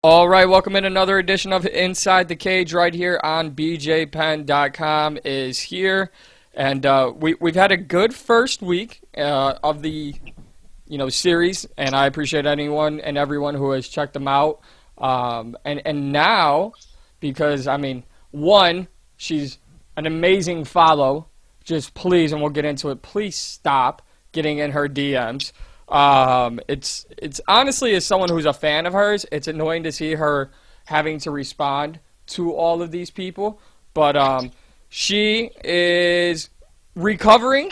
All right, welcome in another edition of Inside the Cage right here on bjpenn.com is here. And we've had a good first week of the series, and I appreciate anyone and everyone who has checked them out. And now, because, one, she's an amazing follow. Just please, and we'll get into it, please stop getting in her DMs. It's honestly, as someone who's a fan of hers, it's annoying to see her having to respond to all of these people. But she is recovering,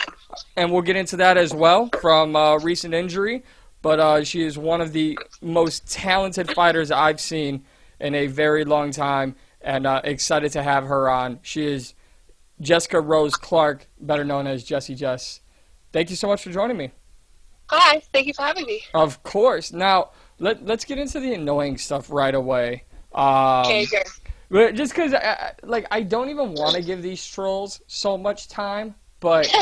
and we'll get into that as well from recent injury. But she is one of the most talented fighters I've seen in a very long time, and excited to have her on. She is Jessica Rose Clark, better known as Jessy Jess. Thank you so much for joining me. Hi, thank you for having me. Of course. Now, let's get into the annoying stuff right away. Okay, go. But just because, I don't even want to give these trolls so much time, but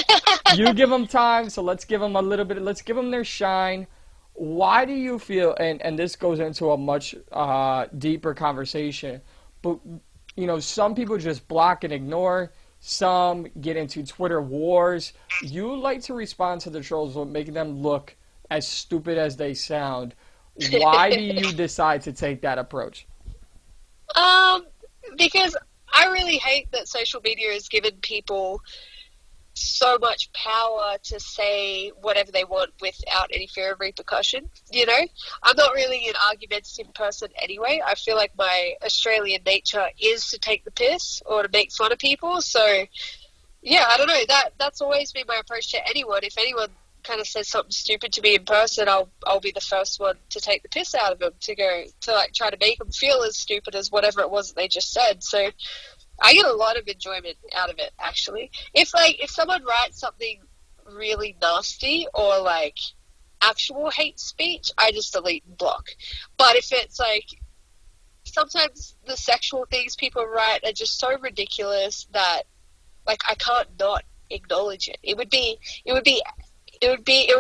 you give them time, so let's give them a little bit. Let's give them their shine. Why do you feel, and this goes into a much deeper conversation, but, some people just block and ignore. Some get into Twitter wars. You like to respond to the trolls with making them look as stupid as they sound. Why do you decide to take that approach? Because I really hate that social media has given people so much power to say whatever they want without any fear of repercussion. I'm not really an argumentative person anyway. I feel like my Australian nature is to take the piss or to make fun of people. So yeah, I don't know, that's always been my approach to anyone. If anyone kind of says something stupid to me in person, I'll be the first one to take the piss out of them, to try to make them feel as stupid as whatever it was that they just said. So I get a lot of enjoyment out of it, actually. If someone writes something really nasty or actual hate speech, I just delete and block. But if it's sometimes the sexual things people write are just so ridiculous that I can't not acknowledge it. It would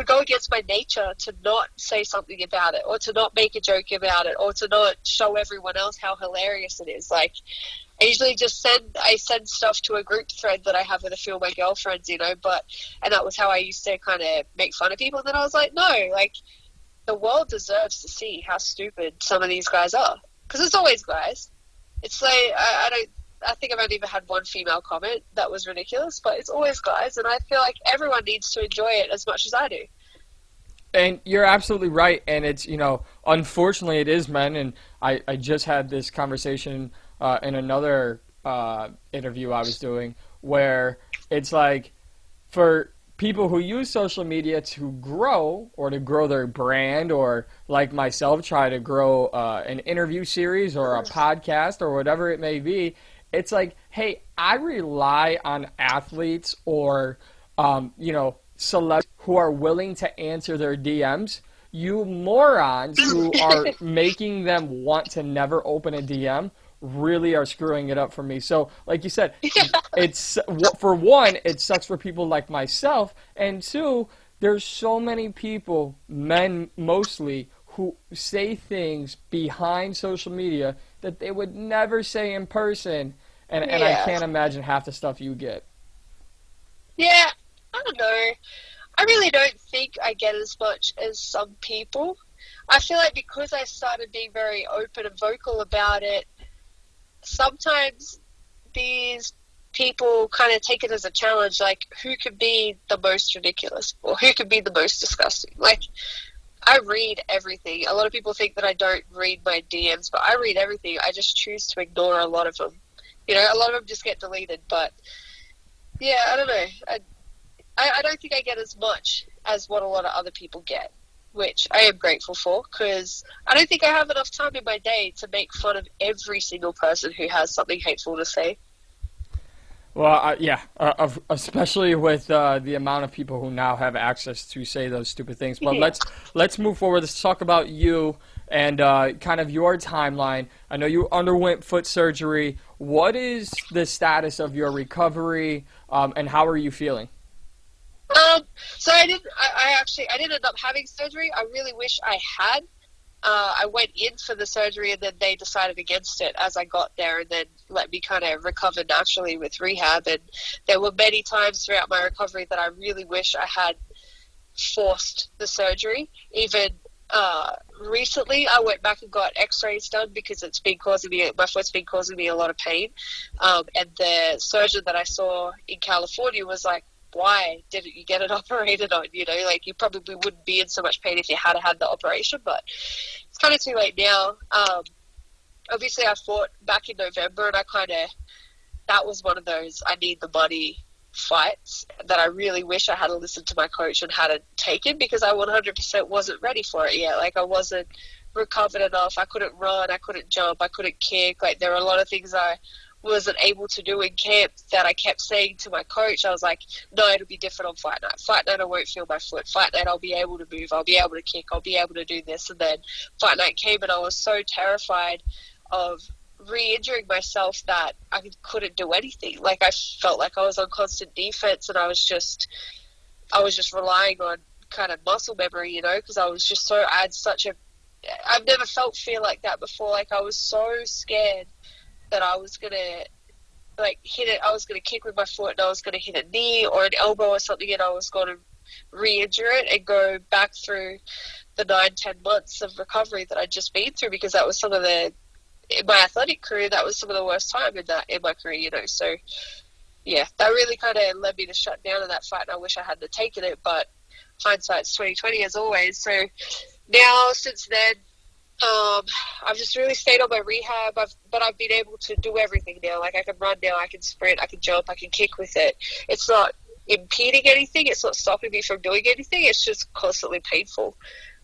go against my nature to not say something about it, or to not make a joke about it, or to not show everyone else how hilarious it is. I usually just send stuff to a group thread that I have with a few of my girlfriends, and that was how I used to kind of make fun of people. And then I was like, no, the world deserves to see how stupid some of these guys are, because it's always guys. It's I think I've only ever had one female comment that was ridiculous, but it's always guys, and I feel like everyone needs to enjoy it as much as I do. And you're absolutely right, and it's, unfortunately it is men, and I just had this conversation in another interview I was doing, where it's for people who use social media to grow, or to grow their brand, or like myself, try to grow an interview series or a podcast or whatever it may be, it's hey, I rely on athletes or, celebrities who are willing to answer their DMs. You morons who are making them want to never open a DM really are screwing it up for me. So, like you said, it's, for one, it sucks for people like myself, and two, there's so many people, men mostly, who say things behind social media that they would never say in person, and I can't imagine half the stuff you get. Yeah, I don't know. I really don't think I get as much as some people. I feel like because I started being very open and vocal about it, sometimes these people kind of take it as a challenge, who can be the most ridiculous or who can be the most disgusting. I read everything. A lot of people think that I don't read my DMs, but I read everything. I just choose to ignore a lot of them. A lot of them just get deleted, but yeah, I don't know. I don't think I get as much as what a lot of other people get, which I am grateful for, because I don't think I have enough time in my day to make fun of every single person who has something hateful to say. Well, especially with the amount of people who now have access to say those stupid things. But let's move forward. Let's talk about you and kind of your timeline. I know you underwent foot surgery. What is the status of your recovery, and how are you feeling? So I didn't end up having surgery. I really wish I had. I went in for the surgery, and then they decided against it as I got there, and then let me kind of recover naturally with rehab. And there were many times throughout my recovery that I really wish I had forced the surgery. Even recently, I went back and got x-rays done because my foot's been causing me a lot of pain. And the surgeon that I saw in California was like, why didn't you get it operated on? You know, like, you probably wouldn't be in so much pain if you had had the operation, but it's kind of too late now. Obviously, I fought back in November, and that was one of those I need the money fights that I really wish I had listened to my coach and hadn't taken, because I 100% wasn't ready for it yet. Like, I wasn't recovered enough. I couldn't run, I couldn't jump, I couldn't kick. Like, there were a lot of things I wasn't able to do in camp that I kept saying to my coach. I was like, no, it'll be different on fight night. Fight night, I won't feel my foot. Fight night, I'll be able to move, I'll be able to kick, I'll be able to do this. And then fight night came, and I was so terrified of re-injuring myself that I couldn't do anything. Like, I felt like I was on constant defense, and I was just relying on kind of muscle memory, you know, because I've never felt fear like that before. Like, I was so scared that I was going to, like, hit it. I was going to kick with my foot, and I was going to hit a knee or an elbow or something, and I was going to re-injure it and go back through the 9-10 months of recovery that I'd just been through, because that was in my athletic career, that was some of the worst time in my career, you know. So, yeah, that really kind of led me to shut down in that fight, and I wish I hadn't taken it, but hindsight's 20/20 as always. So now, since then, I've just really stayed on my rehab, but I've been able to do everything now. Like, I can run now, I can sprint, I can jump, I can kick with it. It's not impeding anything, it's not stopping me from doing anything, it's just constantly painful.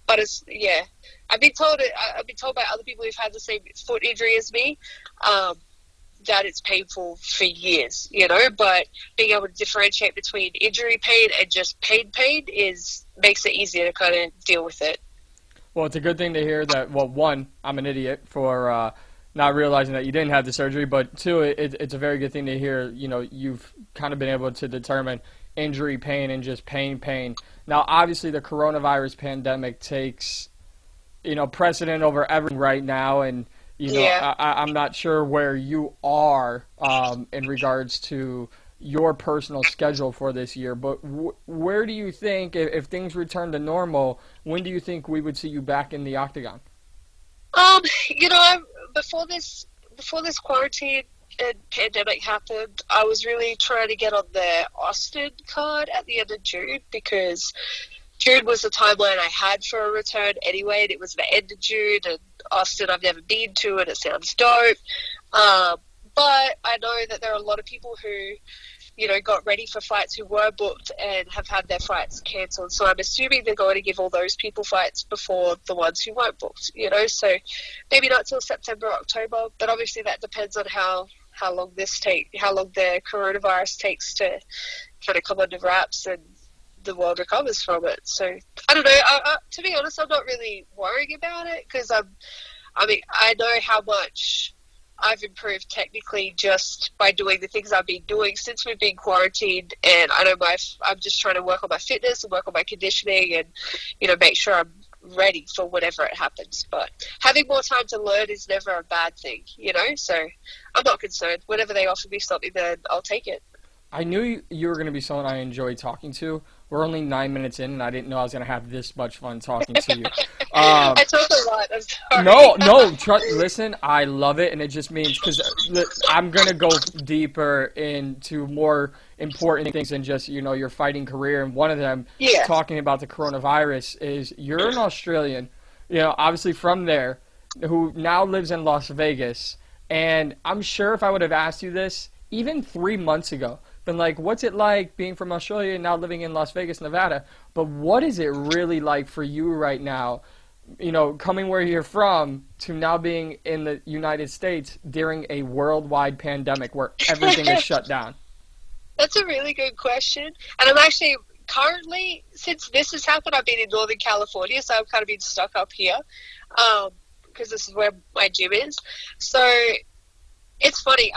But I've been told by other people who've had the same foot injury as me, that it's painful for years, you know, but being able to differentiate between injury pain and just pain makes it easier to kind of deal with it. Well, it's a good thing to hear that, well, one, I'm an idiot for not realizing that you didn't have the surgery, but two, it's a very good thing to hear, you know, you've kind of been able to determine injury pain and just pain. Now, obviously, the coronavirus pandemic takes, you know, precedent over everything right now, and, you know, Yeah. I'm not sure where you are in regards to your personal schedule for this year, but where do you think, if things return to normal, when do you think we would see you back in the octagon? You know, before this quarantine and pandemic happened, I was really trying to get on the Austin card at the end of June, because June was the timeline I had for a return anyway, and it was the end of June, and Austin I've never been to, and it sounds dope. But I know that there are a lot of people who, you know, got ready for fights who were booked and have had their fights cancelled. So I'm assuming they're going to give all those people fights before the ones who weren't booked, you know. So maybe not till September, October, but obviously that depends on how long the coronavirus takes to kind of come under wraps and the world recovers from it. So I don't know. To be honest, I'm not really worrying about it, because I know how much I've improved technically just by doing the things I've been doing since we've been quarantined, and I know I'm just trying to work on my fitness and work on my conditioning, and, you know, make sure I'm ready for whatever it happens. But having more time to learn is never a bad thing, you know, so I'm not concerned. Whenever they offer me something, then I'll take it. I knew you were going to be someone I enjoyed talking to. We're only 9 minutes in, and I didn't know I was going to have this much fun talking to you. I talk a lot. I'm sorry. No. Listen, I love it, and it just means, because I'm going to go deeper into more important things than just, you know, your fighting career. And one of them, talking about the coronavirus, is you're an Australian, you know, obviously from there, who now lives in Las Vegas. And I'm sure if I would have asked you this even 3 months ago, been like, what's it like being from Australia and now living in Las Vegas, Nevada? But what is it really like for you right now, you know, coming where you're from to now being in the United States during a worldwide pandemic where everything is shut down? That's a really good question. And I'm actually currently, since this has happened, I've been in Northern California, so I've kind of been stuck up here, because this is where my gym is. So it's funny.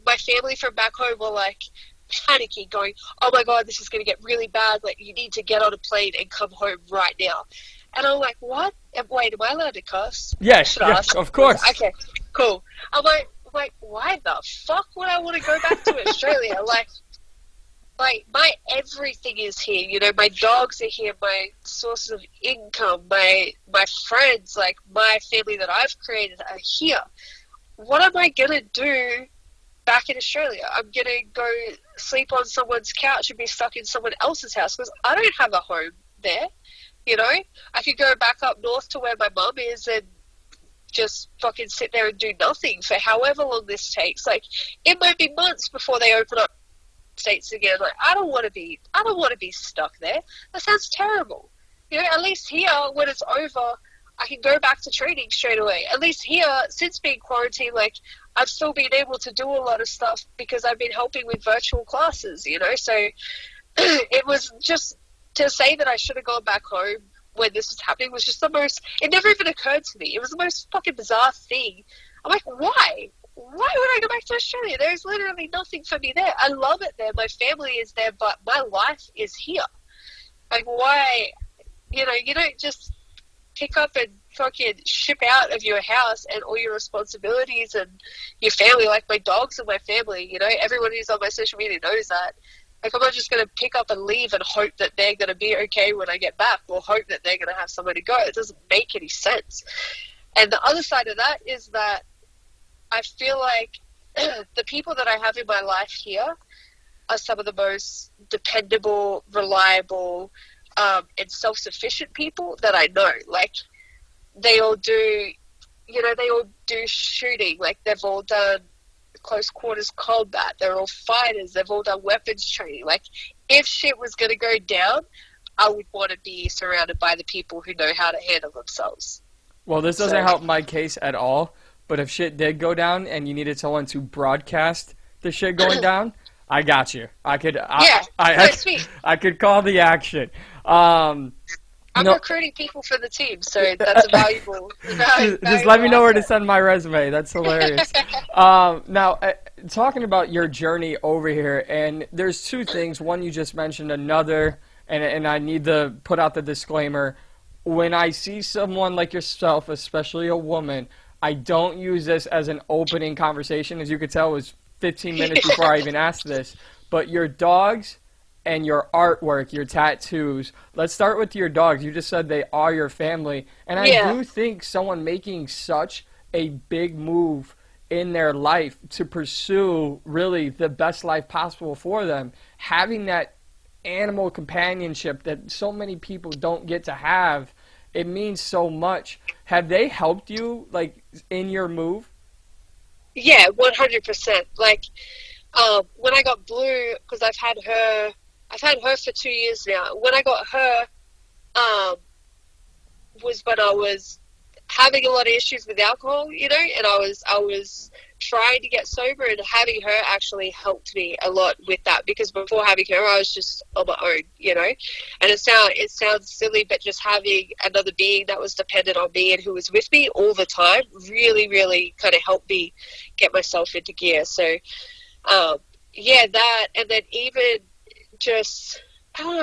My family from back home were like panicking, going, oh my God, this is going to get really bad. Like, you need to get on a plane and come home right now. And I'm like, what? Wait, am I allowed to cuss? Yes, Should I yes, ask? of course. Okay, cool. I'm like, why the fuck would I want to go back to Australia? Like my everything is here. You know, my dogs are here, my sources of income, my friends, like my family that I've created are here. What am I gonna do back in Australia? I'm gonna go sleep on someone's couch and be stuck in someone else's house because I don't have a home there. You know, I could go back up north to where my mum is and just fucking sit there and do nothing for however long this takes. Like, it might be months before they open up states again. Like, I don't want to be stuck there. That sounds terrible. You know, at least here, when it's over, I can go back to training straight away. At least here, since being quarantined, like, I've still been able to do a lot of stuff because I've been helping with virtual classes, you know? So it was just, to say that I should have gone back home when this was happening was just the most, it never even occurred to me. It was the most fucking bizarre thing. I'm like, why? Why would I go back to Australia? There's literally nothing for me there. I love it there. My family is there, but my life is here. Like, why? You know, you don't just pick up and fucking ship out of your house and all your responsibilities and your family. Like, my dogs are my family, you know? Everyone who's on my social media knows that. Like, I'm not just going to pick up and leave and hope that they're going to be okay when I get back or hope that they're going to have somewhere to go. It doesn't make any sense. And the other side of that is that I feel like the people that I have in my life here are some of the most dependable, reliable, and self-sufficient people that I know. Like, they all do, you know, they all do shooting. Like, they've all done close quarters combat. They're all fighters. They've all done weapons training. Like, if shit was going to go down, I would want to be surrounded by the people who know how to handle themselves. Well, this doesn't help my case at all, but if shit did go down and you needed someone to broadcast the shit going down, I got you. I could call the action. I'm recruiting people for the team, so that's a valuable. Just let me know where to send my resume. That's hilarious. Now, talking about your journey over here, and there's two things. One, you just mentioned. Another, and I need to put out the disclaimer. When I see someone like yourself, especially a woman, I don't use this as an opening conversation. As you could tell, it was 15 minutes before I even asked this. But your dogs and your artwork, your tattoos. Let's start with your dogs. You just said they are your family. And I do think someone making such a big move in their life to pursue really the best life possible for them, having that animal companionship that so many people don't get to have, it means so much. Have they helped you, like, in your move? Yeah, 100%. Like, when I got Blue, because I've had her for 2 years now. When I got her, was when I was having a lot of issues with alcohol, you know, and I was trying to get sober, and having her actually helped me a lot with that, because before having her, I was just on my own, you know, and it sounds silly, but just having another being that was dependent on me and who was with me all the time really, really kind of helped me get myself into gear. So, yeah, that, and then even just, I don't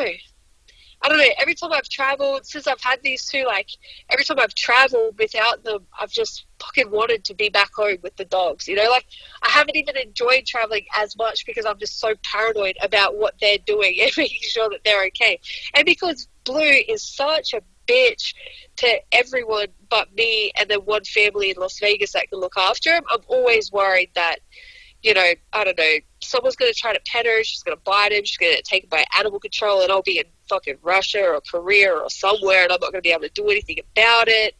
know, every time I've traveled, since I've had these two, like, every time I've traveled without them, I've just fucking wanted to be back home with the dogs, you know, like, I haven't even enjoyed traveling as much because I'm just so paranoid about what they're doing and making sure that they're okay. And because Blue is such a bitch to everyone but me and then one family in Las Vegas that can look after him, I'm always worried that, you know, I don't know, someone's going to try to pet her, she's going to bite him, she's going to take him by animal control, and I'll be in fucking Russia or Korea or somewhere, and I'm not going to be able to do anything about it.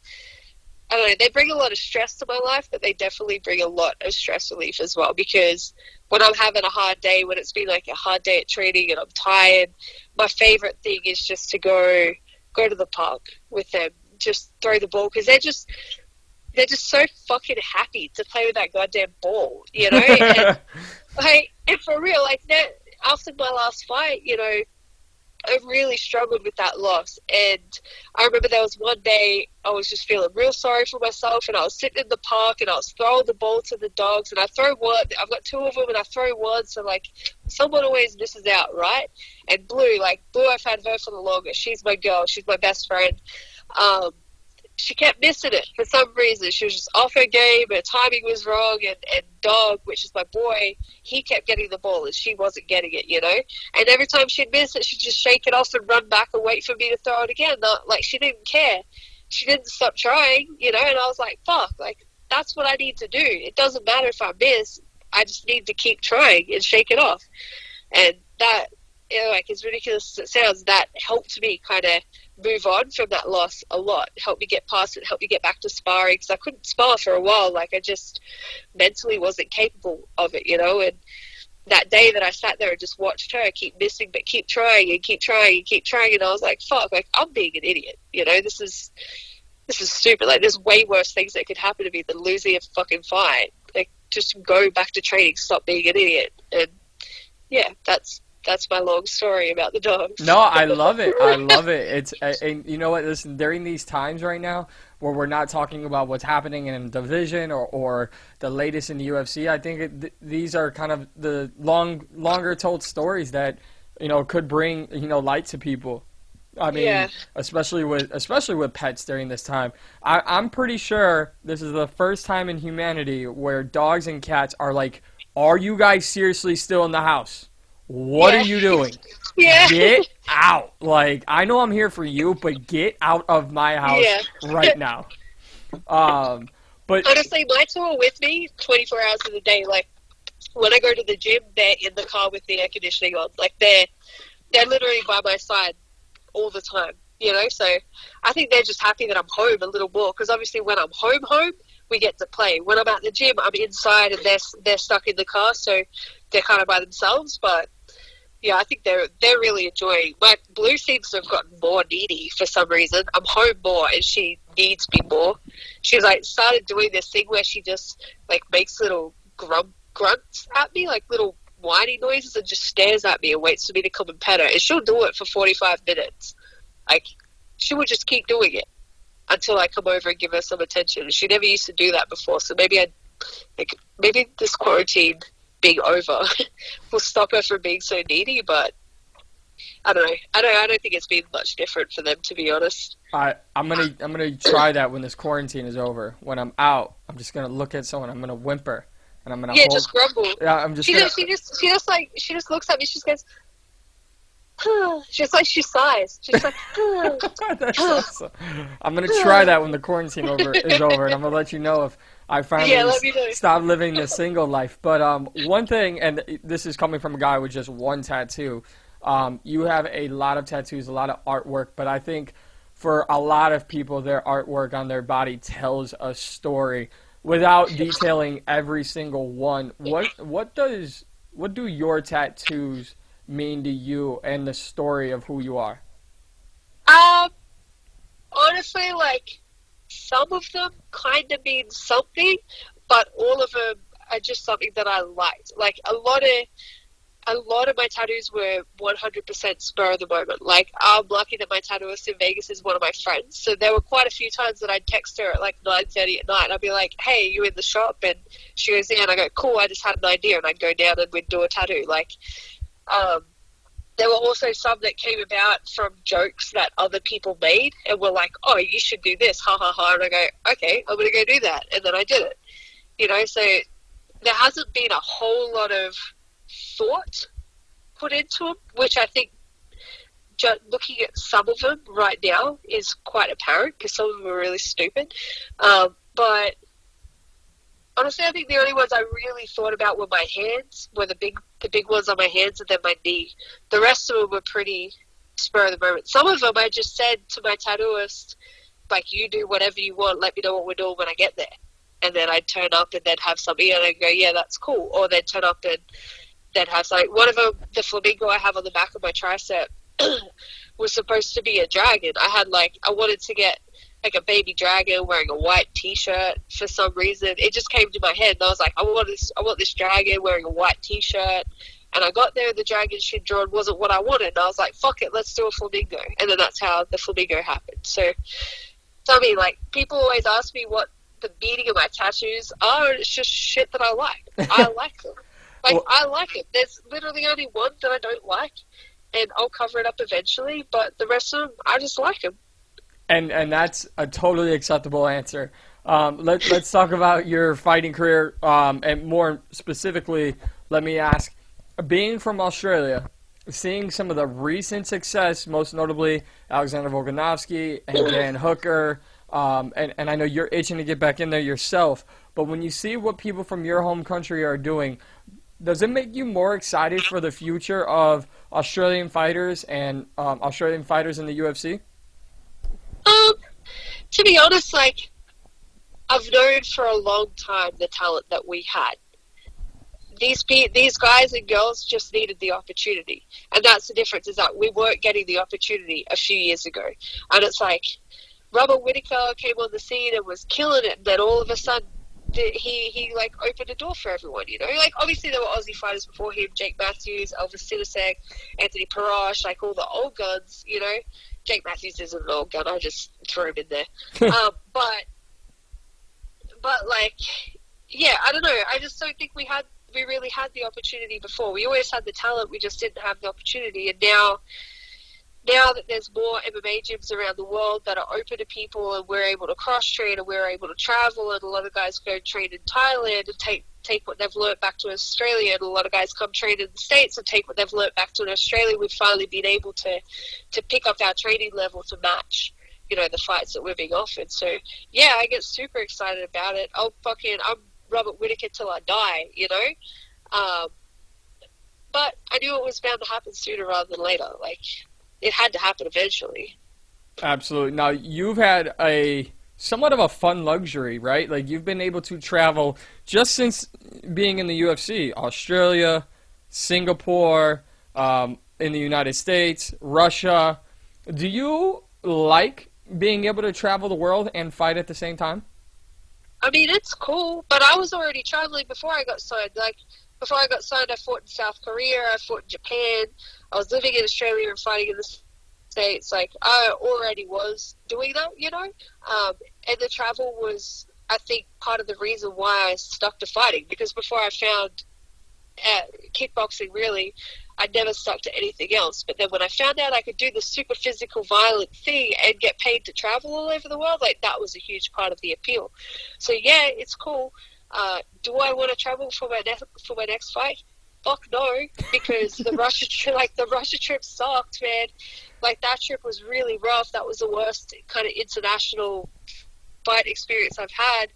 I don't know, they bring a lot of stress to my life, but they definitely bring a lot of stress relief as well, because when I'm having a hard day, when it's been like a hard day at training and I'm tired, my favorite thing is just to go to the park with them, just throw the ball, because they're just so fucking happy to play with that goddamn ball, you know? And for real, like, that, after my last fight, you know, I really struggled with that loss. And I remember there was one day I was just feeling real sorry for myself, and I was sitting in the park and I was throwing the ball to the dogs, and I throw one, I've got two of them, and I throw one, so, like, someone always misses out, right? And Blue, I've had her for the longest. She's my girl. She's my best friend. She kept missing it for some reason. She was just off her game, her timing was wrong, and Dog, which is my boy, he kept getting the ball and she wasn't getting it, you know? And every time she'd miss it, she'd just shake it off and run back and wait for me to throw it again. Not, like, she didn't care. She didn't stop trying, you know? And I was like, fuck, like, that's what I need to do. It doesn't matter if I miss. I just need to keep trying and shake it off. And that, you know, like, as ridiculous as it sounds, that helped me kind of move on from that loss a lot. It helped me get past it, helped me get back to sparring, because I couldn't spar for a while. Like, I just mentally wasn't capable of it, you know. And that day that I sat there and just watched her keep missing but keep trying and keep trying and keep trying, and I was like, fuck, like, I'm being an idiot, you know. This is stupid. Like, there's way worse things that could happen to me than losing a fucking fight. Like, just go back to training, stop being an idiot. And yeah, that's my long story about the dogs. No, I love it. I love it. It's, and you know what? Listen, during these times right now, where we're not talking about what's happening in a division or the latest in the UFC, I think these are kind of the longer told stories that, you know, could bring, you know, light to people. I mean, Yeah. especially with pets during this time. I'm pretty sure this is the first time in humanity where dogs and cats are like, are you guys seriously still in the house? What are you doing? Yeah. Get out. Like, I know I'm here for you, but get out of my house right now. But honestly, my two are with me 24 hours of the day. Like, when I go to the gym, they're in the car with the air conditioning on. Like, they're literally by my side all the time, you know? So I think they're just happy that I'm home a little more, because obviously when I'm home, we get to play. When I'm at the gym, I'm inside and they're stuck in the car, so they're kind of by themselves. But yeah, I think they're really enjoying. My Blue seems to have gotten more needy for some reason. I'm home more and she needs me more. She's like started doing this thing where she just like makes little grunts at me, like little whiny noises, and just stares at me and waits for me to come and pet her. And she'll do it for 45 minutes. Like, she will just keep doing it until I come over and give her some attention. She never used to do that before, so maybe this quarantine being over will stop her from being so needy. But I don't know. I don't think it's been much different for them, to be honest. I'm gonna try that when this quarantine is over. When I'm out, I'm just gonna look at someone. I'm gonna whimper, and I'm gonna just grumble. Yeah, I'm just. She just looks at me. She just goes. Just like she sighs. She's like, That's awesome. I'm gonna try that when the quarantine is over, and I'm gonna let you know if I finally stop living the single life. But one thing, and this is coming from a guy with just one tattoo. You have a lot of tattoos, a lot of artwork, but I think for a lot of people, their artwork on their body tells a story. Without detailing every single one, what do your tattoos mean to you and the story of who you are? Honestly, like, some of them kind of mean something, but all of them are just something that I liked. Like, a lot of my tattoos were 100% spur of the moment. Like, I'm lucky that my tattooist in Vegas is one of my friends, so there were quite a few times that I'd text her at like 9:30 at night, and I'd be like, hey, you in the shop? And she goes, yeah, and I go, cool, I just had an idea, and I'd go down and we'd do a tattoo. Like, there were also some that came about from jokes that other people made and were like, oh, you should do this, ha ha ha, and I go, okay, I'm gonna go do that, and then I did it, you know. So there hasn't been a whole lot of thought put into them, which I think just looking at some of them right now is quite apparent, because some of them are really stupid. But honestly, I think the only ones I really thought about were my hands, were the big ones on my hands, and then my knee. The rest of them were pretty spur of the moment. Some of them I just said to my tattooist, like, you do whatever you want, let me know what we're doing when I get there. And then I'd turn up and they'd have something, and I'd go, yeah, that's cool. Or they'd turn up and they'd have something. One of them, the flamingo I have on the back of my tricep, was supposed to be a dragon. I wanted to get like a baby dragon wearing a white t-shirt for some reason. It just came to my head, and I was like, I want this dragon wearing a white t-shirt. And I got there, and the dragon she'd drawn wasn't what I wanted. And I was like, fuck it, let's do a flamingo. And then that's how the flamingo happened. So I mean, like, people always ask me what the meaning of my tattoos are, and it's just shit that I like. I like them. Like, well, I like it. There's literally only one that I don't like, and I'll cover it up eventually, but the rest of them, I just like them. And that's a totally acceptable answer. Let's talk about your fighting career, and more specifically, let me ask, being from Australia, seeing some of the recent success, most notably Alexander Volkanovski and Dan Hooker, and I know you're itching to get back in there yourself, but when you see what people from your home country are doing, does it make you more excited for the future of Australian fighters and Australian fighters in the UFC? Um, to be honest, like, I've known for a long time the talent that we had. These guys and girls just needed the opportunity, and that's the difference. Is that we weren't getting the opportunity a few years ago, and it's like Robert Whittaker came on the scene and was killing it, and then all of a sudden he like opened a door for everyone. You know, like obviously there were Aussie fighters before him: Jake Matthews, Elvis Sinisek, Anthony Parash, like all the old guns. You know, Jake Matthews isn't an old gun. I just threw him in there, but like, yeah, I don't know. I just don't think we really had the opportunity before. We always had the talent, we just didn't have the opportunity. And now that there's more MMA gyms around the world that are open to people, and we're able to cross-train, and we're able to travel, and a lot of guys go train in Thailand and take what they've learnt back to Australia, and a lot of guys come train in the States and take what they've learnt back to Australia, we've finally been able to pick up our training level to match, you know, the fights that we're being offered. So, yeah, I get super excited about it. I'm Robert Whittaker till I die, you know? But I knew it was bound to happen sooner rather than later. Like, it had to happen eventually. Absolutely. Now, you've had a somewhat of a fun luxury, right? Like, you've been able to travel just since being in the UFC, Australia, Singapore, in the United States, Russia. Do you like being able to travel the world and fight at the same time? I mean, it's cool, but I was already traveling before I got signed. Like, before I got signed, I fought in South Korea, I fought in Japan, I was living in Australia and fighting in the States. Like, I already was doing that, you know? And the travel was, I think, part of the reason why I stuck to fighting, because before I found kickboxing, really, I never stuck to anything else. But then when I found out I could do the super physical, violent thing and get paid to travel all over the world, like, that was a huge part of the appeal. So yeah, it's cool. Do I want to travel for my next fight? Fuck no, because the Russia trip sucked, man. Like, that trip was really rough. That was the worst kind of international fight experience I've had.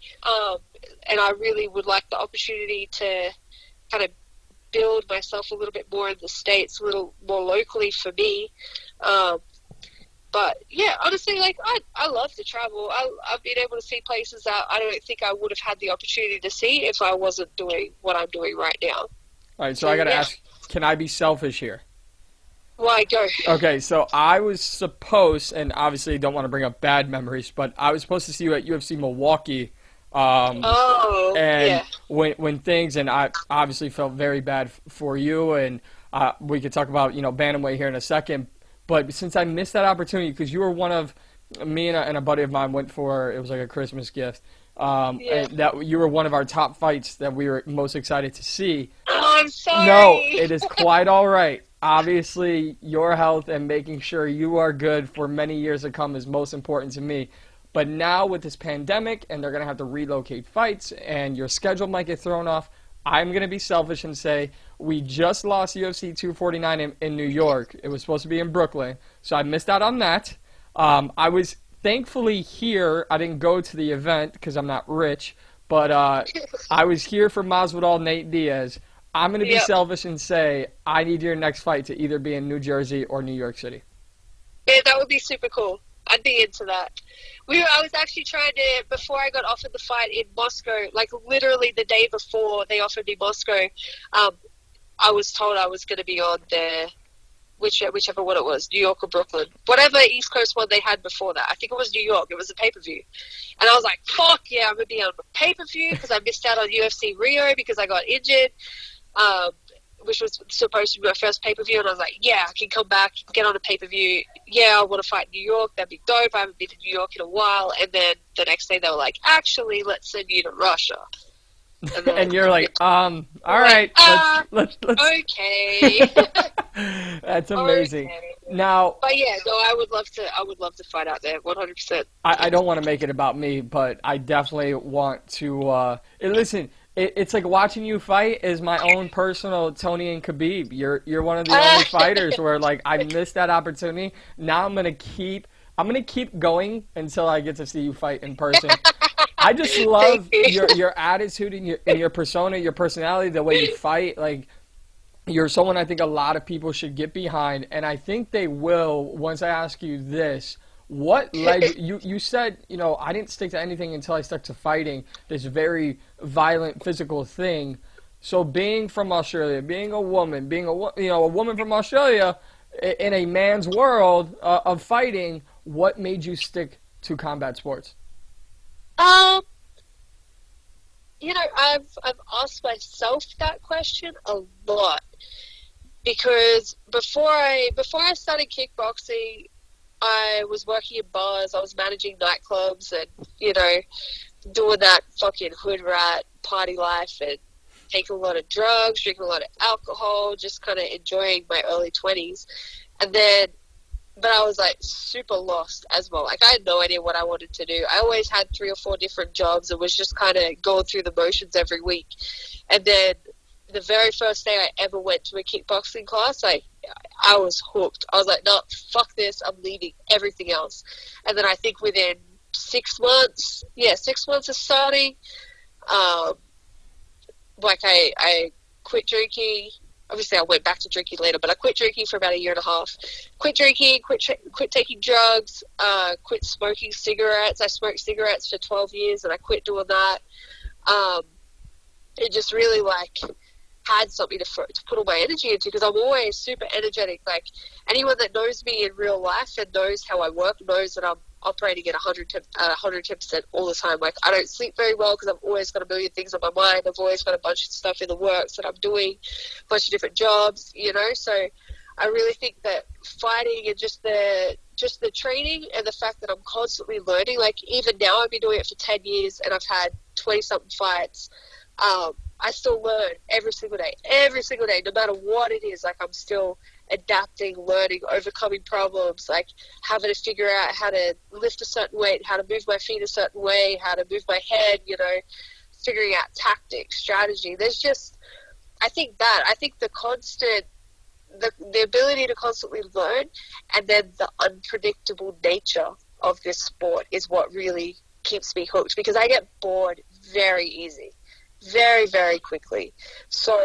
And I really would like the opportunity to kind of build myself a little bit more in the States, a little more locally for me. But yeah, honestly, like, I love to travel. I've been able to see places that I don't think I would have had the opportunity to see if I wasn't doing what I'm doing right now. All right, so I got to ask, can I be selfish here? Why, go. Okay, so I was supposed, and obviously don't want to bring up bad memories, but I was supposed to see you at UFC Milwaukee. Yeah. When things, and I obviously felt very bad for you, and we could talk about, you know, bantamweight here in a second, but since I missed that opportunity, because you were one of, me and a buddy of mine went for, it was like a Christmas gift, and that you were one of our top fights that we were most excited to see. Oh, I'm sorry. No, it is quite all right. Obviously, your health and making sure you are good for many years to come is most important to me. But now with this pandemic, and they're going to have to relocate fights, and your schedule might get thrown off, I'm going to be selfish and say we just lost UFC 249 in New York. It was supposed to be in Brooklyn, so I missed out on that. I was thankfully here. I didn't go to the event because I'm not rich, but I was here for Masvidal Nate Diaz. I'm going to be selfish and say I need your next fight to either be in New Jersey or New York City. Yeah, that would be super cool. I'd be into that. I was actually trying to, before I got offered the fight in Moscow, like literally the day before they offered me Moscow, I was told I was going to be on the, whichever one it was, New York or Brooklyn. Whatever East Coast one they had before that. I think it was New York. It was a pay-per-view. And I was like, fuck yeah, I'm going to be on a pay-per-view because I missed out on UFC Rio because I got injured. Which was supposed to be my first pay-per-view, and I was like, yeah, I can come back, get on a pay-per-view. Yeah, I want to fight in New York. That'd be dope. I haven't been to New York in a while. And then the next day they were like, actually, let's send you to Russia. And then And you're I'm like, good. all I'm like, right, let's. okay. That's amazing. Okay. Now, But yeah, no, I would love to fight out there, 100%. I don't want to make it about me, but I definitely want to. Listen, it's like watching you fight is my own personal Tony and Khabib. You're one of the only fighters where like I missed that opportunity. Now I'm gonna keep going until I get to see you fight in person. I just Thank love you. your attitude and your persona, your personality, the way you fight. Like you're someone I think a lot of people should get behind, and I think they will once I ask you this. What led you? You said, I didn't stick to anything until I stuck to fighting, this very violent physical thing. So being from Australia, being a woman, being a woman from Australia in a man's world of fighting, what made you stick to combat sports? Um, I've asked myself that question a lot because before I started kickboxing, I was working in bars. I was managing nightclubs and doing that fucking hood rat party life and taking a lot of drugs, drinking a lot of alcohol, just kind of enjoying my early 20s. And then, but I was like super lost as well. Like I had no idea what I wanted to do. I always had 3 or 4 different jobs and was just kind of going through the motions every week. And then the very first day I ever went to a kickboxing class, I was hooked. I was like, no, fuck this. I'm leaving everything else. And then I think within 6 months, 6 months of starting, I quit drinking. Obviously, I went back to drinking later, but I quit drinking for about a year and a half. Quit drinking, quit taking drugs, quit smoking cigarettes. I smoked cigarettes for 12 years, and I quit doing that. It just really, had something to put all my energy into because I'm always super energetic. Like, anyone that knows me in real life and knows how I work knows that I'm operating at 110% all the time. Like, I don't sleep very well because I've always got a million things on my mind. I've always got a bunch of stuff in the works that I'm doing, a bunch of different jobs, So I really think that fighting and just the training and the fact that I'm constantly learning, like even now I've been doing it for 10 years and I've had 20-something fights. I still learn every single day, no matter what it is. Like I'm still adapting, learning, overcoming problems, like having to figure out how to lift a certain weight, how to move my feet a certain way, how to move my head, figuring out tactics, strategy. I think the constant, the ability to constantly learn and then the unpredictable nature of this sport is what really keeps me hooked because I get bored very easy. Very, very quickly. So,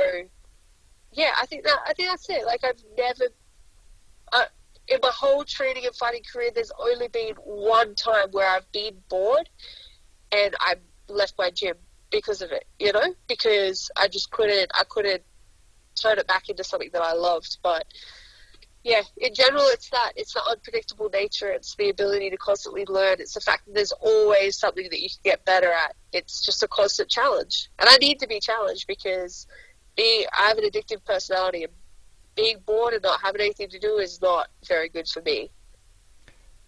yeah, I think that's it. Like, I've never, in my whole training and fighting career, there's only been one time where I've been bored and I left my gym because of it, because I couldn't turn it back into something that I loved. But, yeah, in general, it's the unpredictable nature. It's the ability to constantly learn. It's the fact that there's always something that you can get better at. It's just a constant challenge. And I need to be challenged because I have an addictive personality and being bored and not having anything to do is not very good for me.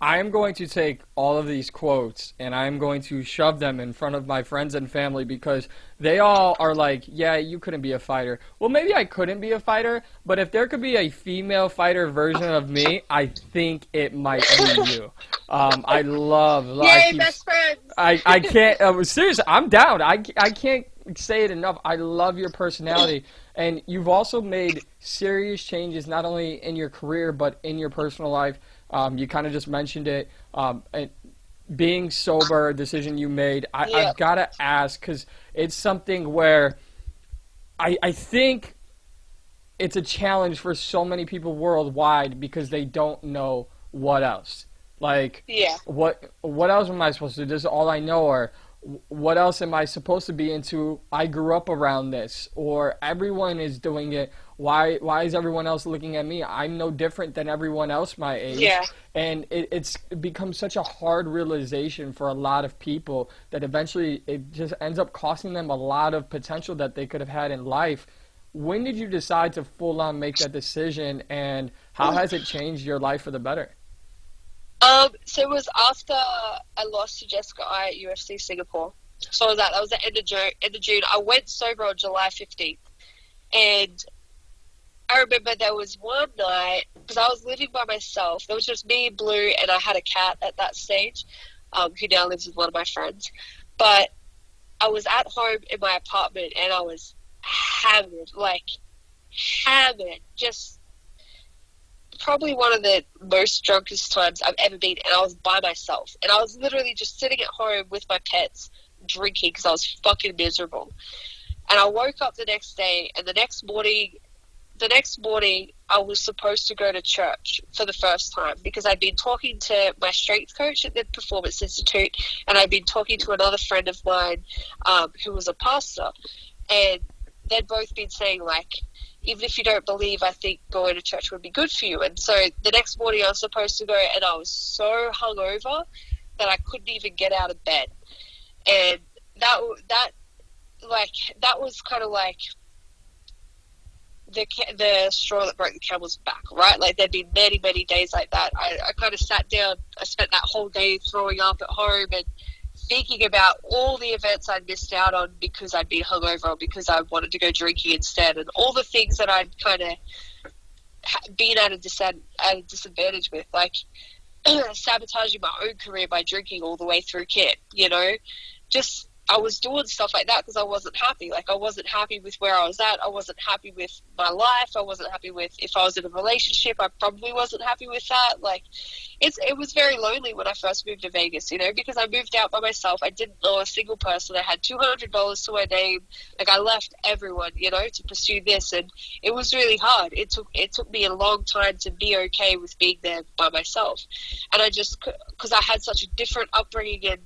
I am going to take all of these quotes and I am going to shove them in front of my friends and family because they all are like, yeah, you couldn't be a fighter. Well, maybe I couldn't be a fighter, but if there could be a female fighter version of me, I think it might be you. I love. Yay, best friends! I can't. Seriously, I'm down. I can't say it enough. I love your personality. And you've also made serious changes not only in your career but in your personal life. You kind of just mentioned it. And being sober, a decision you made. I've got to ask because it's something where I think it's a challenge for so many people worldwide because they don't know what else. Like, what else am I supposed to do? This is all I know, or what else am I supposed to be into? I grew up around this, or everyone is doing it. Why is everyone else looking at me? I'm no different than everyone else my age. Yeah. And it's become such a hard realization for a lot of people that eventually it just ends up costing them a lot of potential that they could have had in life. When did you decide to full on make that decision, and how has it changed your life for the better? So it was after I lost to Jessica at UFC Singapore. So that was the end of June. End of June. I went sober on July 15th, and I remember there was one night because I was living by myself. There was just me and Blue, and I had a cat at that stage, who now lives with one of my friends. But I was at home in my apartment, and I was hammered, like hammered, just probably one of the most drunkest times I've ever been, and I was by myself, and I was literally just sitting at home with my pets drinking because I was fucking miserable. And I woke up the next day, and the next morning I was supposed to go to church for the first time because I'd been talking to my strength coach at the Performance Institute, and I'd been talking to another friend of mine who was a pastor, and they'd both been saying, like, even if you don't believe, I think going to church would be good for you. And so the next morning I was supposed to go, and I was so hungover that I couldn't even get out of bed. And that was kind of like the straw that broke the camel's back, right? Like, there'd been many, many days like that. I kind of sat down. I spent that whole day throwing up at home and thinking about all the events I'd missed out on because I'd been hungover or because I wanted to go drinking instead, and all the things that I'd kind of been at a disadvantage with, like sabotaging my own career by drinking all the way through camp, you know? Just, I was doing stuff like that because I wasn't happy. Like, I wasn't happy with where I was at. I wasn't happy with my life. I wasn't happy with, if I was in a relationship, I probably wasn't happy with that. Like, it was very lonely when I first moved to Vegas, you know, because I moved out by myself. I didn't know a single person. I had $200 to my name. Like, I left everyone, you know, to pursue this, and it was really hard. It took me a long time to be okay with being there by myself. And I just, because I had such a different upbringing and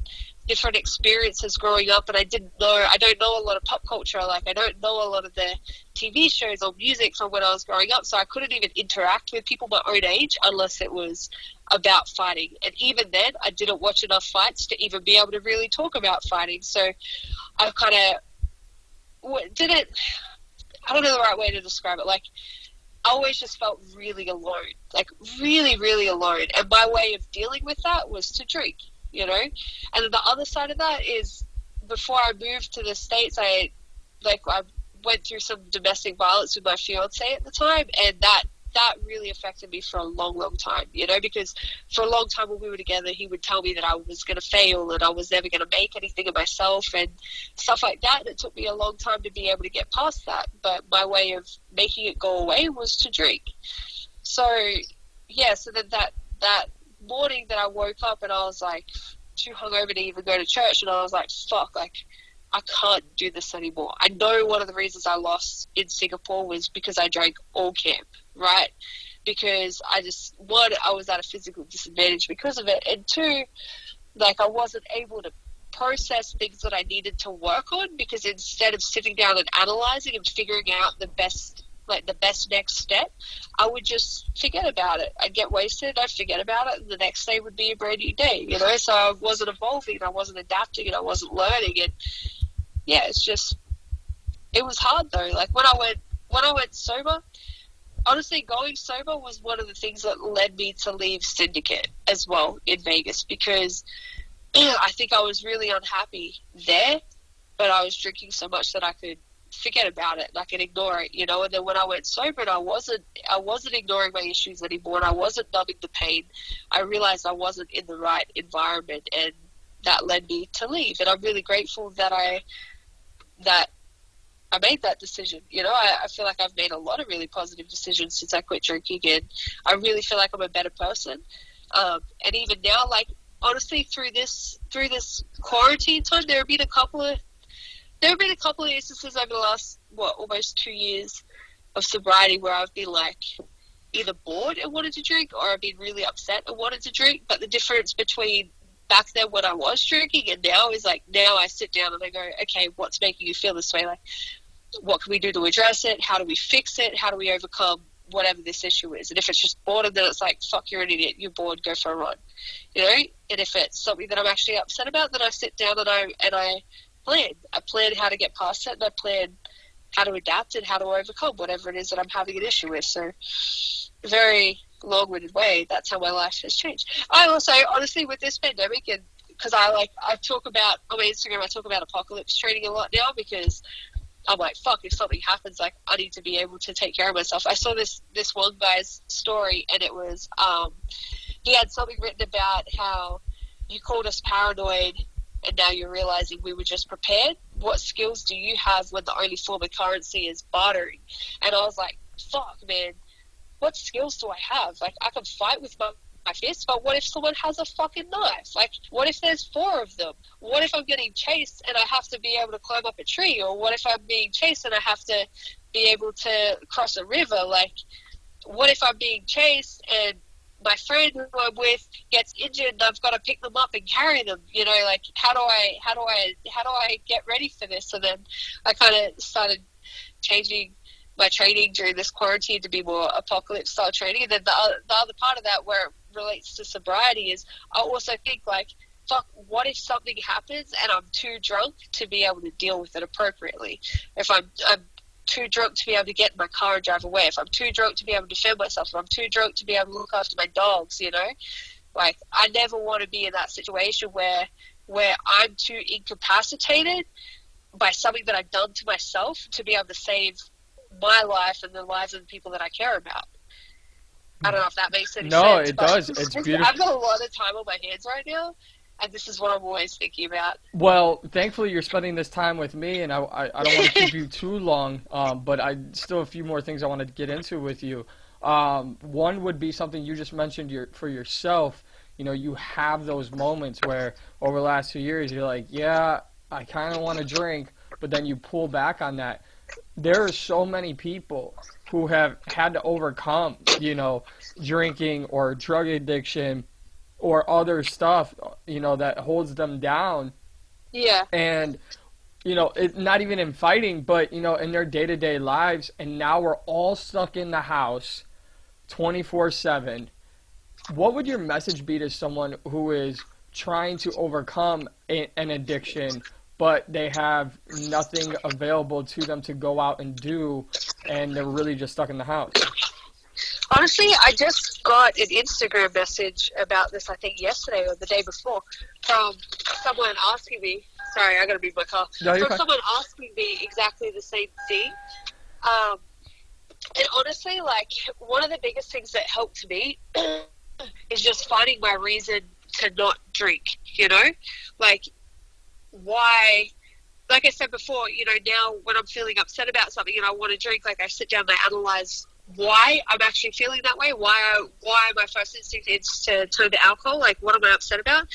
different experiences growing up, and I don't know a lot of pop culture. Like, I don't know a lot of the TV shows or music from when I was growing up, so I couldn't even interact with people my own age unless it was about fighting. And even then, I didn't watch enough fights to even be able to really talk about fighting. So I kind of didn't, I don't know the right way to describe it. Like, I always just felt really alone, like really, really alone. And my way of dealing with that was to drink, you know? And then the other side of that is, before I moved to the States, I went through some domestic violence with my fiance at the time, and that really affected me for a long, long time, you know, because for a long time when we were together, he would tell me that I was going to fail and I was never going to make anything of myself and stuff like that. And it took me a long time to be able to get past that. But my way of making it go away was to drink. So, yeah, so then that morning that I woke up and I was like too hungover to even go to church, and I was like, fuck, like, I can't do this anymore. I know one of the reasons I lost in Singapore was because I drank all camp, right? Because I was at a physical disadvantage because of it. And two, like, I wasn't able to process things that I needed to work on, because instead of sitting down and analyzing and figuring out the best next step, I would just forget about it. I'd get wasted, I'd forget about it, and the next day would be a brand new day, you know? So I wasn't evolving, I wasn't adapting, and I wasn't learning. And yeah, it was hard though. Like, when I went sober, honestly, going sober was one of the things that led me to leave Syndicate as well in Vegas, because I think I was really unhappy there, but I was drinking so much that I could forget about it, and I could ignore it, you know. And then when I went sober, and I wasn't ignoring my issues anymore, and I wasn't numbing the pain, I realized I wasn't in the right environment, and that led me to leave. And I'm really grateful that I made that decision. You know, I feel like I've made a lot of really positive decisions since I quit drinking, and I really feel like I'm a better person. And even now, like, honestly, through this quarantine time, there have been a couple of instances over the last, almost 2 years of sobriety where I've been like either bored and wanted to drink, or I've been really upset and wanted to drink. But the difference between back then when I was drinking and now is, like, now I sit down and I go, okay, what's making you feel this way? Like, what can we do to address it? How do we fix it? How do we overcome whatever this issue is? And if it's just boredom, then it's like, fuck, you're an idiot, you're bored, go for a run, you know? And if it's something that I'm actually upset about, then I sit down and I plan how to get past it, and I plan how to adapt and how to overcome whatever it is that I'm having an issue with. So, very long-winded way, that's how my life has changed. I also, honestly, with this pandemic and because I talk about, on my Instagram, I talk about apocalypse training a lot now, because I'm like, fuck, if something happens, like, I need to be able to take care of myself. I saw this one guy's story, and it was, he had something written about how you called us paranoid, and now you're realizing we were just prepared. What skills do you have when the only form of currency is bartering? And I was like, fuck, man, what skills do I have? Like, I can fight with my fist, but what if someone has a fucking knife? Like, what if there's 4 of them? What if I'm getting chased and I have to be able to climb up a tree? Or what if I'm being chased and I have to be able to cross a river? Like, what if I'm being chased and my friend who I'm with gets injured and I've got to pick them up and carry them? You know, like, how do I get ready for this? And then I kind of started changing my training during this quarantine to be more apocalypse style training. And then the other part of that, where it relates to sobriety, is I also think, like, fuck, what if something happens and I'm too drunk to be able to deal with it appropriately? If I'm too drunk to be able to get in my car and drive away, if I'm too drunk to be able to defend myself, if I'm too drunk to be able to look after my dogs, you know? Like, I never want to be in that situation where I'm too incapacitated by something that I've done to myself to be able to save my life and the lives of the people that I care about. I don't know if that makes any sense. No, it does. It's beautiful. I've got a lot of time on my hands right now, and this is what I'm always thinking about. Well, thankfully you're spending this time with me, and I don't want to keep you too long, but I still have a few more things I want to get into with you. One would be something you just mentioned for yourself. You know, you have those moments where over the last 2 years you're like, yeah, I kind of want to drink, but then you pull back on that. There are so many people who have had to overcome, you know, drinking or drug addiction or other stuff, you know, that holds them down. Yeah. And, you know, it's not even in fighting, but, you know, in their day-to-day lives. And now we're all stuck in the house 24/7. What would your message be to someone who is trying to overcome an addiction, but they have nothing available to them to go out and do, and they're really just stuck in the house? Honestly, I just got an Instagram message about this, I think yesterday or the day before, from someone asking me, sorry, I gotta move my car, No, from someone asking me exactly the same thing. And honestly, like, one of the biggest things that helped me is just finding my reason to not drink, you know? Like, why, like I said before, you know, now when I'm feeling upset about something and I want to drink, like, I sit down and I analyze why I'm actually feeling that way, why my first instinct is to turn to alcohol, like, what am I upset about?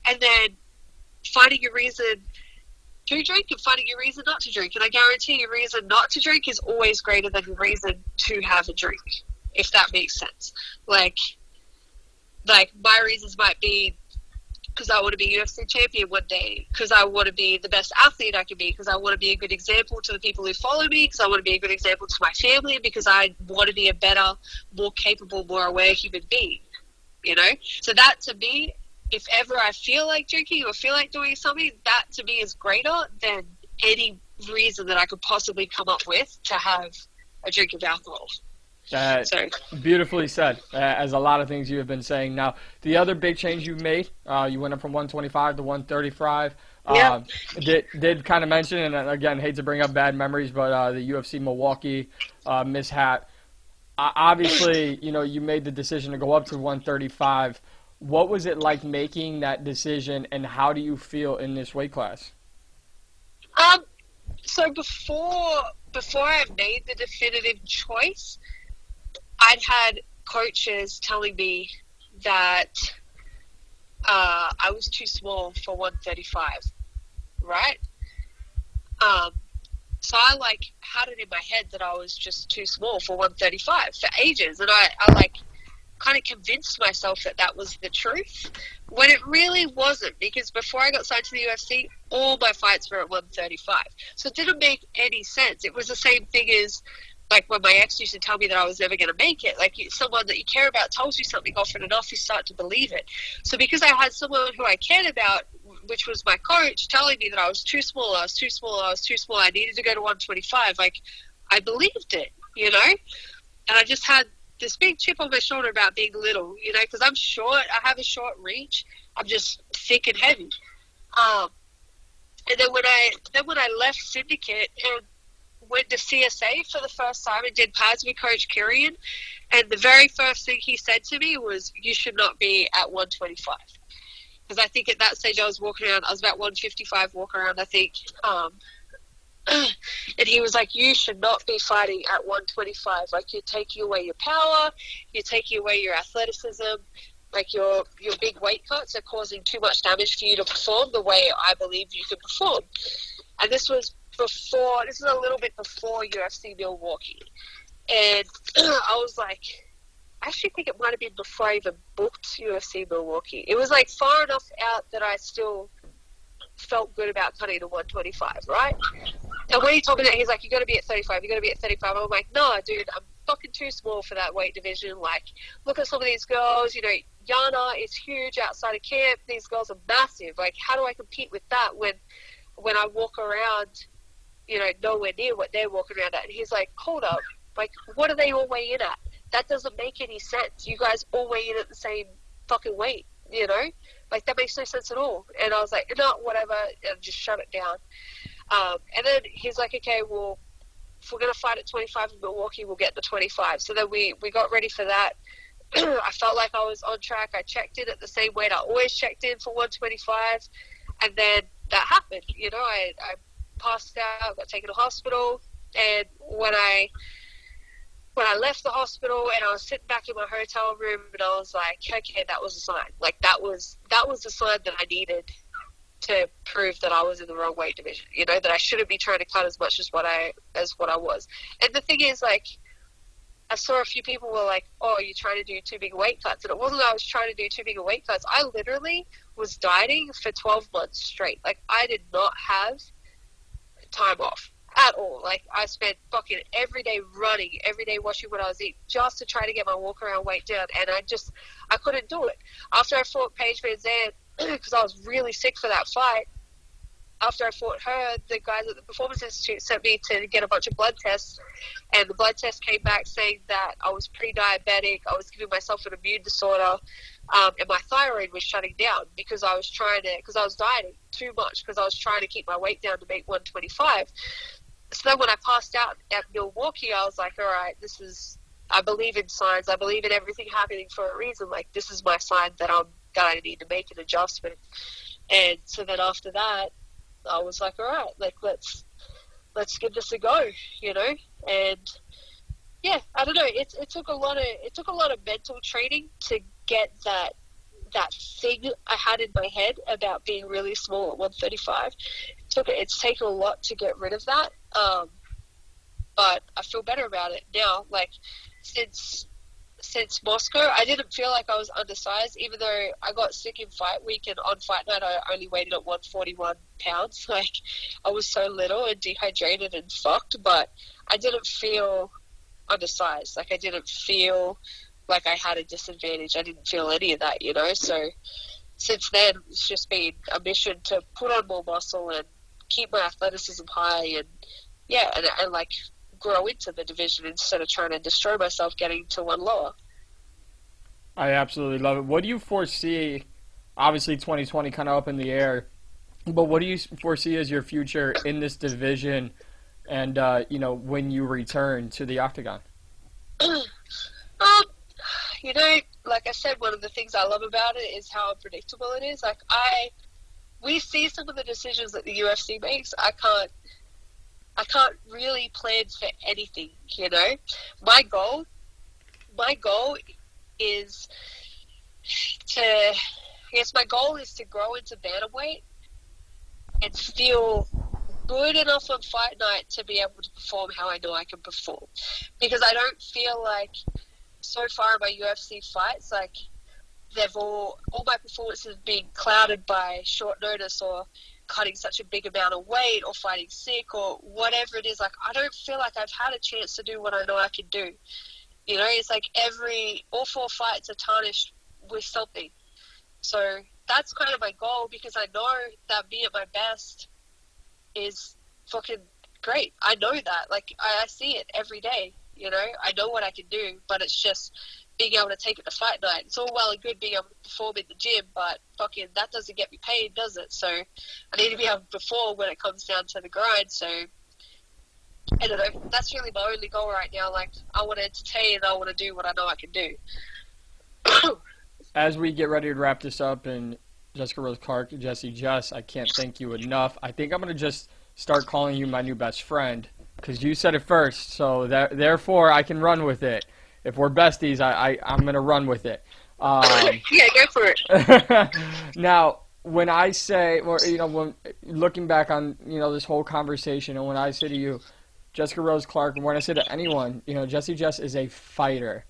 And then finding a reason to drink and finding a reason not to drink. And I guarantee your reason not to drink is always greater than your reason to have a drink, if that makes sense. Like my reasons might be because I want to be UFC champion one day, because I want to be the best athlete I can be, because I want to be a good example to the people who follow me, because I want to be a good example to my family, because I want to be a better, more capable, more aware human being, you know? So that, to me, if ever I feel like drinking or feel like doing something, that to me is greater than any reason that I could possibly come up with to have a drink of alcohol. Beautifully said, as a lot of things you have been saying. Now, the other big change you made, you went up from 125 to 135. Yep. Did kind of mention, and again, hate to bring up bad memories, but the UFC Milwaukee mishap. Obviously, you know, you made the decision to go up to 135. What was it like making that decision, and how do you feel in this weight class? So before I made the definitive choice, I'd had coaches telling me that I was too small for 135, right? So I had it in my head that I was just too small for 135 for ages, and I kind of convinced myself that was the truth, when it really wasn't, because before I got signed to the UFC, all my fights were at 135. So it didn't make any sense. It was the same thing as, like, when my ex used to tell me that I was never going to make it. Like, someone that you care about tells you something often enough, you start to believe it. So because I had someone who I cared about, which was my coach, telling me that I was too small, I needed to go to 125, like, I believed it, you know? And I just had this big chip on my shoulder about being little, you know, because I'm short, I have a short reach. I'm just thick and heavy. And then when I left Syndicate and went to CSA for the first time and did pads with Coach Kirian, and the very first thing he said to me was, "You should not be at 125." Because I think at that stage I was about 155 walking around, I think. And he was like, "You should not be fighting at 125. Like, you're taking away your power, you're taking away your athleticism. Like, your big weight cuts are causing too much damage for you to perform the way I believe you can perform." And this was a little bit before UFC Milwaukee. And I was like, I actually think it might have been before I even booked UFC Milwaukee. It was like far enough out that I still felt good about cutting to 125, right? And when he told me that, he's like, "You got to be at 35, you got to be at 35. I'm like, "No, dude, I'm fucking too small for that weight division. Like, look at some of these girls, you know, Yana is huge outside of camp. These girls are massive. Like, how do I compete with that when I walk around, you know, nowhere near what they're walking around at?" And he's like, "Hold up. Like, what are they all weigh in at? That doesn't make any sense. You guys all weigh in at the same fucking weight, you know? Like, that makes no sense at all." And I was like, "No, whatever," and just shut it down. And then he's like, "Okay, well, if we're going to fight at 25 in Milwaukee, we'll get the 25. So then we got ready for that. I felt like I was on track. I checked in at the same weight I always checked in for 125. And then that happened. You know, I passed out, got taken to hospital. And when I left the hospital and I was sitting back in my hotel room, and I was like, okay, that was a sign. Like, that was the sign that I needed to prove that I was in the wrong weight division, you know, that I shouldn't be trying to cut as much as what I was. And the thing is, like, I saw a few people were like, "Oh, you're trying to do too big weight cuts." And it wasn't that I was trying to do too big a weight cuts. I literally was dieting for 12 months straight. Like, I did not have time off at all. Like, I spent fucking every day running, every day watching what I was eating, just to try to get my walk around weight down. And I couldn't do it. After I fought Paige Van Zandt, because I was really sick for that fight, after I fought her, the guys at the Performance Institute sent me to get a bunch of blood tests, and the blood test came back saying that I was pre-diabetic, I was giving myself an immune disorder, and my thyroid was shutting down because I was dieting too much, because I was trying to keep my weight down to make 125. So then when I passed out at Milwaukee, I was like, all right, I believe in signs, I believe in everything happening for a reason. Like, this is my sign that I need to make an adjustment. And so then after that, I was like, all right, like, let's give this a go, you know. And yeah, I don't know, it took a lot of mental training to get that thing I had in my head about being really small at 135. It's taken a lot to get rid of that, but I feel better about it now. Like, since Moscow, I didn't feel like I was undersized, even though I got sick in fight week, and on fight night I only weighed at 141 pounds. Like, I was so little and dehydrated and fucked, but I didn't feel undersized. Like, I didn't feel like I had a disadvantage. I didn't feel any of that, you know. So since then, it's just been a mission to put on more muscle and keep my athleticism high, and yeah, and like, grow into the division instead of trying to destroy myself getting to one lower. I absolutely love it. What do you foresee? Obviously, 2020 kind of up in the air, but what do you foresee as your future in this division, and you know, when you return to the Octagon? You know, like I said, one of the things I love about it is how unpredictable it is. Like, we see some of the decisions that the UFC makes. I can't really plan for anything, you know. My goal is to grow into bantamweight and feel good enough on fight night to be able to perform how I know I can perform. Because I don't feel like, so far in my UFC fights, like, all my performances have been clouded by short notice, or cutting such a big amount of weight, or fighting sick, or whatever it is. Like, I don't feel like I've had a chance to do what I know I can do. You know, it's like all 4 fights are tarnished with something. So that's kind of my goal, because I know that being at my best is fucking great. I know that. Like, I see it every day, you know. I know what I can do, but it's just being able to take it to fight night. It's all well and good being able to perform in the gym, but fucking that doesn't get me paid, does it? So I need to be able to perform when it comes down to the grind. So I don't know. That's really my only goal right now. Like, I want to entertain and I want to do what I know I can do. As we get ready to wrap this up, and Jessica Rose Clark, Jessy Jess, I can't thank you enough. I think I'm going to just start calling you my new best friend because you said it first, so therefore I can run with it. If we're besties, I'm going to run with it. Yeah, go for it. Now, when I say, or, when looking back on, this whole conversation, and when I say to you, Jessica Rose Clark, and when I say to anyone, Jessy Jess is a fighter.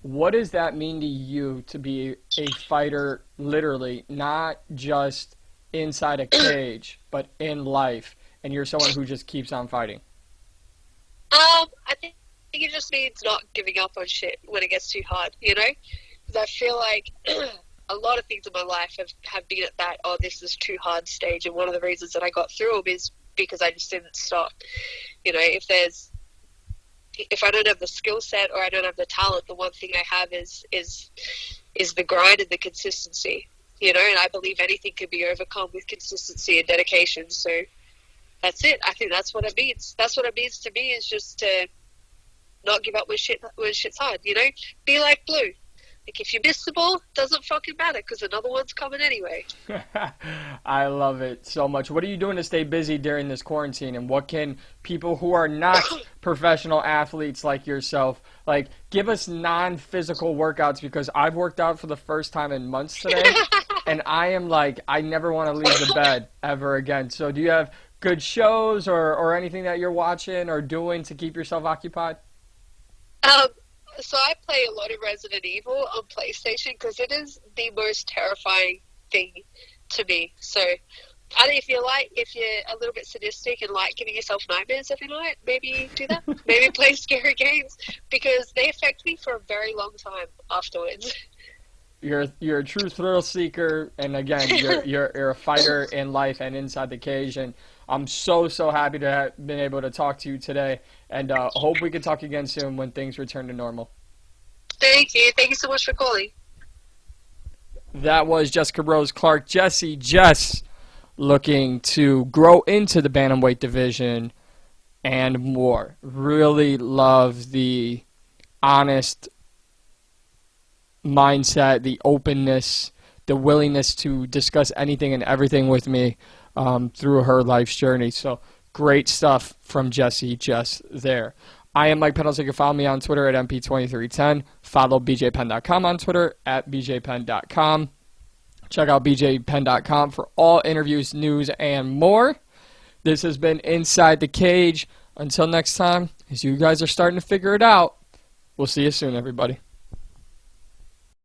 What does that mean to you to be a fighter, literally, not just inside a cage, but in life, and you're someone who just keeps on fighting? I think it just means not giving up on shit when it gets too hard, Because I feel like a lot of things in my life have been at that, this is too hard stage, and one of the reasons that I got through them is because I just didn't stop. If I don't have the skill set or I don't have the talent, the one thing I have is the grind and the consistency, and I believe anything can be overcome with consistency and dedication. So that's it. I think that's what it means. That's what it means to me, is just to not give up when shit's hard, Be like Blue. Like, if you miss the ball, doesn't fucking matter because another one's coming anyway. I love it so much. What are you doing to stay busy during this quarantine, and what can people who are not professional athletes like yourself, give us non-physical workouts, because I've worked out for the first time in months today, and I am I never want to leave the bed ever again. So do you have good shows or anything that you're watching or doing to keep yourself occupied? So I play a lot of Resident Evil on PlayStation because it is the most terrifying thing to me. So if you're a little bit sadistic and like giving yourself nightmares every night, maybe do that. Maybe play scary games, because they affect me for a very long time afterwards. You're a true thrill seeker, and again, you're a fighter in life and inside the cage, and I'm so happy to have been able to talk to you today, and hope we can talk again soon when things return to normal. Thank you. Thank you so much for calling. That was Jessica Rose Clark, Jessy Jess, looking to grow into the bantamweight division and more. Really love the honest mindset, the openness, the willingness to discuss anything and everything with me through her life's journey. So great stuff from Jessy Jess there. I am Mike Pendleton. You can follow me on Twitter at MP2310. Follow bjpenn.com on Twitter at bjpenn.com. Check out bjpenn.com for all interviews, news, and more. This has been Inside the Cage. Until next time, as you guys are starting to figure it out, we'll see you soon, everybody.